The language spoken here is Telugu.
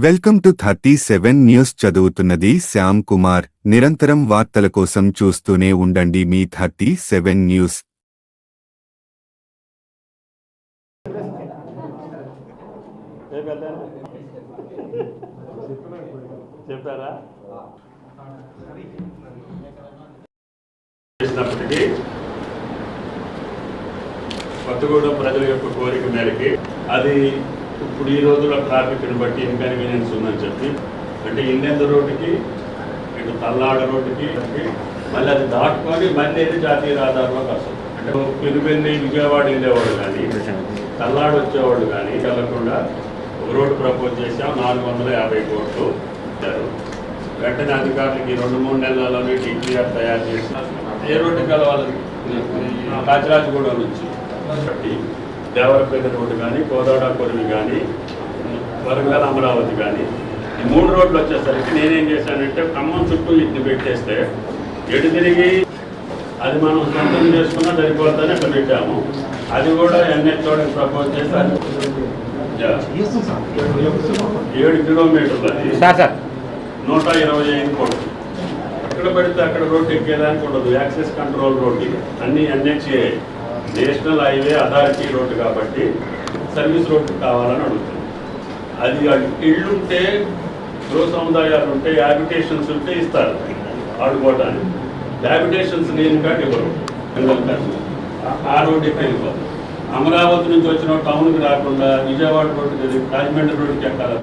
Welcome to 37 news. చదువుతున్నది శ్యామ్ కుమార్. నిరంతరం వార్తల కోసం చూస్తూనే ఉండండి మీ 37 న్యూస్. కొత్తగూడెం ప్రజల యొక్క కోరిక మేరకి అది ఇప్పుడు ఈ రోజుల్లో ట్రాఫిక్ని బట్టి ఇన్కన్వీనియన్స్ ఉందని చెప్పి అంటే ఇండెంద రోడ్డుకి ఇటు తల్లాడ రోడ్డుకి మళ్ళీ అది దాటుకొని మళ్ళీ జాతీయ రహదారిలోకి వస్తుంది. అంటే పెనుబెల్లి విజయవాడ వెళ్ళేవాళ్ళు కానీ తల్లాడు వచ్చేవాళ్ళు కానీ వెళ్ళకుండా ఒక రోడ్డు ప్రపోజ్ చేసాం. 450 కోట్లు వెంటనే అధికారులకి 2-3 నెలల్లోనే టీపీఆర్ తయారు చేసి ఏ రోడ్డుకి వెళ్ళాలి కాచిరాజగూడెం నుంచి దేవరపేట రోడ్డు కానీ కోదాడ కొరివి కానీ వరంగల్ అమరావతి కానీ ఈ 3 రోడ్లు వచ్చేసరికి నేనేం చేశానంటే ఖమ్మం చుట్టూ ఇటు పెట్టేస్తే ఎటు తిరిగి అది మనం సొంతం చేసుకున్నా సరిపోతుందని అక్కడ పెట్టాము. అది కూడా ఎన్హెచ్ఓడికి ప్రపోజ్ చేసి అది 7 కిలోమీటర్లు అది 125 కోట్లు. ఎక్కడ పెడితే అక్కడ రోడ్డు ఎక్కేదానికి ఉండదు. యాక్సెస్ కంట్రోల్ రోడ్డు అన్ని NHA national highway authority road కాబట్టి సర్వీస్ రోడ్డు కావాలని అడుగుతుంది. అది ఇళ్ళుంటే గృహ సముదాయాలు ఉంటే హ్యాబిటేషన్స్ ఉంటే ఇస్తారు ఆడుకోవడానికి. హ్యాబిటేషన్స్ లేని కాదు ఇవ్వరు. ఆ రోడ్డుకి వెళ్ళిపోతుంది. అమరావతి నుంచి వచ్చిన టౌన్కి రాకుండా విజయవాడ రోడ్డుకి రాజమండ్రి రోడ్డుకి ఎక్కాలి.